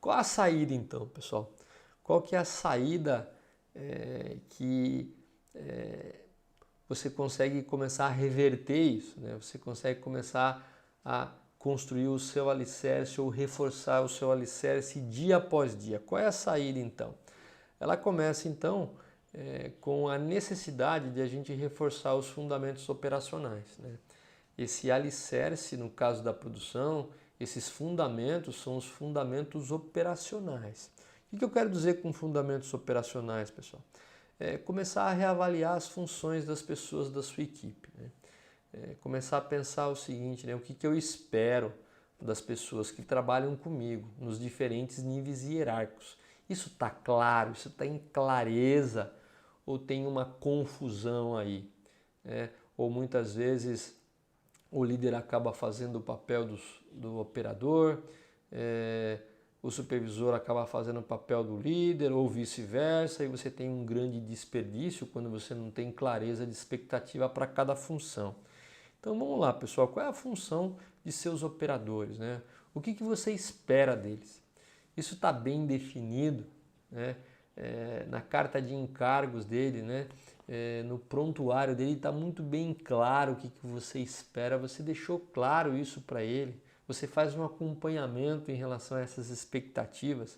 Qual a saída então, pessoal? Qual que é a saída que você consegue começar a reverter isso, né? Você consegue começar a construir o seu alicerce ou reforçar o seu alicerce dia após dia. Qual é a saída então? Ela começa então com a necessidade de a gente reforçar os fundamentos operacionais, né? Esse alicerce, no caso da produção, esses fundamentos são os fundamentos operacionais. O que eu quero dizer com fundamentos operacionais, pessoal? Começar a reavaliar as funções das pessoas da sua equipe, né? Começar a pensar o seguinte, né? O que eu espero das pessoas que trabalham comigo nos diferentes níveis hierárquicos. Isso está claro? Isso está em clareza? Ou tem uma confusão aí, né? Ou muitas vezes o líder acaba fazendo o papel do operador, o supervisor acaba fazendo o papel do líder ou vice-versa, e você tem um grande desperdício quando você não tem clareza de expectativa para cada função. Então vamos lá, pessoal, qual é a função de seus operadores, né? O que você espera deles? Isso está bem definido, né? Na carta de encargos dele, né? No prontuário dele está muito bem claro o que você espera, você deixou claro isso para ele, você faz um acompanhamento em relação a essas expectativas.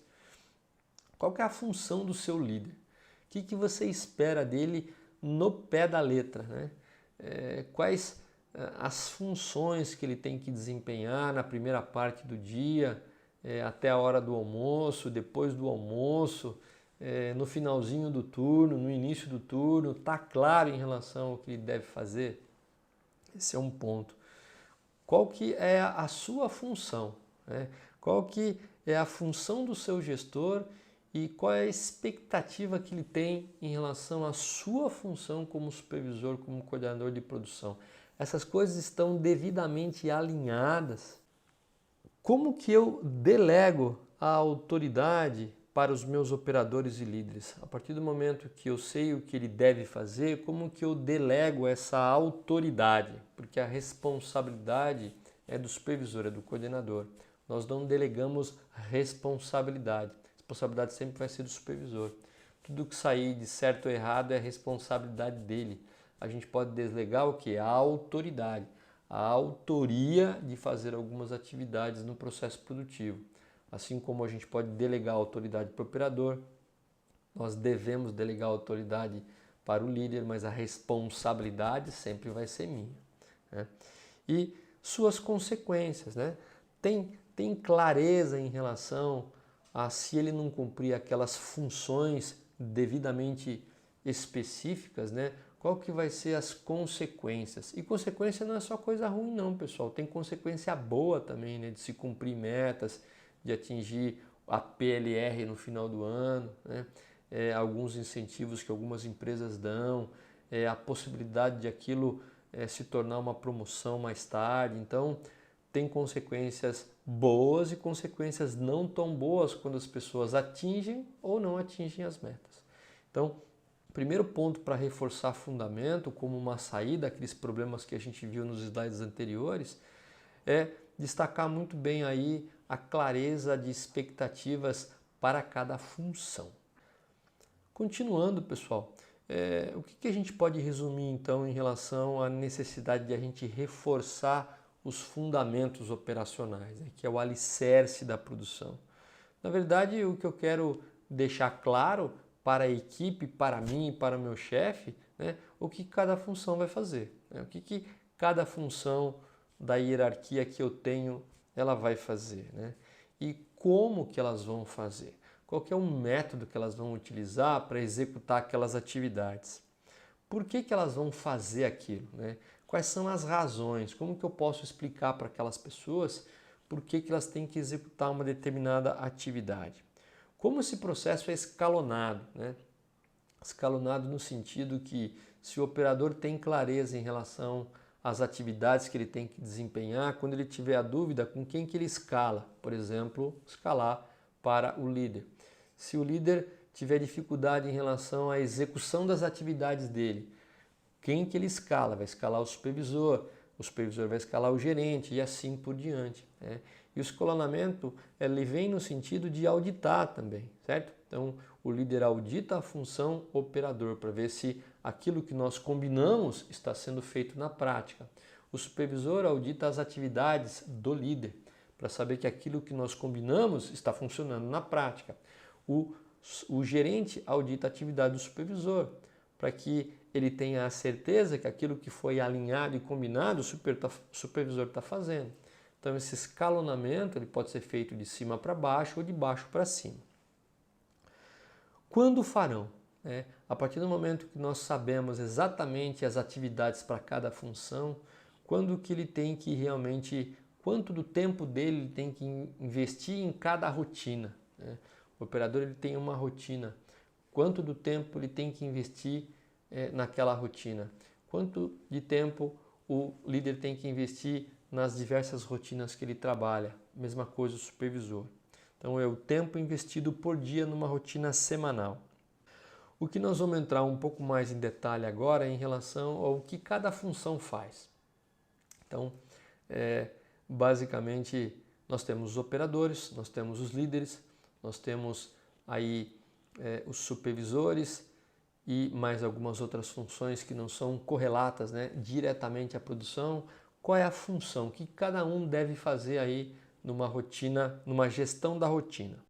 Qual que é a função do seu líder? O que você espera dele no pé da letra, né? Quais as funções que ele tem que desempenhar na primeira parte do dia, até a hora do almoço, depois do almoço, no finalzinho do turno, no início do turno, está claro em relação ao que ele deve fazer? Esse é um ponto. Qual que é a sua função, né? Qual que é a função do seu gestor e qual é a expectativa que ele tem em relação à sua função como supervisor, como coordenador de produção? Essas coisas estão devidamente alinhadas. Como que eu delego a autoridade para os meus operadores e líderes? A partir do momento que eu sei o que ele deve fazer, como que eu delego essa autoridade? Porque a responsabilidade é do supervisor, é do coordenador. Nós não delegamos responsabilidade. A responsabilidade sempre vai ser do supervisor. Tudo que sair de certo ou errado é responsabilidade dele. A gente pode delegar o que? A autoridade, a autoria de fazer algumas atividades no processo produtivo. Assim como a gente pode delegar a autoridade para o operador, nós devemos delegar a autoridade para o líder, mas a responsabilidade sempre vai ser minha, né? E suas consequências, né? Tem clareza em relação a se ele não cumprir aquelas funções devidamente específicas, né? Qual que vai ser as consequências? E consequência não é só coisa ruim não, pessoal. Tem consequência boa também, né? De se cumprir metas, de atingir a PLR no final do ano, né? Alguns incentivos que algumas empresas dão, a possibilidade de aquilo se tornar uma promoção mais tarde. Então, tem consequências boas e consequências não tão boas quando as pessoas atingem ou não atingem as metas. Então, primeiro ponto para reforçar fundamento, como uma saída daqueles problemas que a gente viu nos slides anteriores, é destacar muito bem aí a clareza de expectativas para cada função. Continuando, pessoal, o que a gente pode resumir então em relação à necessidade de a gente reforçar os fundamentos operacionais, né, que é o alicerce da produção? Na verdade, o que eu quero deixar claro para a equipe, para mim e para o meu chefe, né, o que cada função vai fazer, né, o que cada função da hierarquia que eu tenho ela vai fazer, né, e como que elas vão fazer. Qual que é o método que elas vão utilizar para executar aquelas atividades? Por que elas vão fazer aquilo, né? Quais são as razões? Como que eu posso explicar para aquelas pessoas por que elas têm que executar uma determinada atividade? Como esse processo é escalonado, né? Escalonado no sentido que se o operador tem clareza em relação às atividades que ele tem que desempenhar, quando ele tiver a dúvida com quem que ele escala, por exemplo, escalar para o líder. Se o líder tiver dificuldade em relação à execução das atividades dele, quem que ele escala? Vai escalar o supervisor vai escalar o gerente e assim por diante, né? E o escalonamento, ele vem no sentido de auditar também, certo? Então, o líder audita a função operador para ver se aquilo que nós combinamos está sendo feito na prática. O supervisor audita as atividades do líder para saber que aquilo que nós combinamos está funcionando na prática. O gerente audita a atividade do supervisor para que ele tenha a certeza que aquilo que foi alinhado e combinado, o supervisor está fazendo. Então, esse escalonamento ele pode ser feito de cima para baixo ou de baixo para cima. Quando farão? A partir do momento que nós sabemos exatamente as atividades para cada função, quando que ele tem que realmente, quanto do tempo dele ele tem que investir em cada rotina. O operador ele tem uma rotina, quanto do tempo ele tem que investir naquela rotina, quanto de tempo o líder tem que investir nas diversas rotinas que ele trabalha, mesma coisa o supervisor. Então é o tempo investido por dia numa rotina semanal. O que nós vamos entrar um pouco mais em detalhe agora é em relação ao que cada função faz. Então, basicamente, nós temos os operadores, nós temos os líderes, nós temos aí os supervisores e mais algumas outras funções que não são correlatas, diretamente à produção. Qual é a função que cada um deve fazer aí numa rotina, numa gestão da rotina?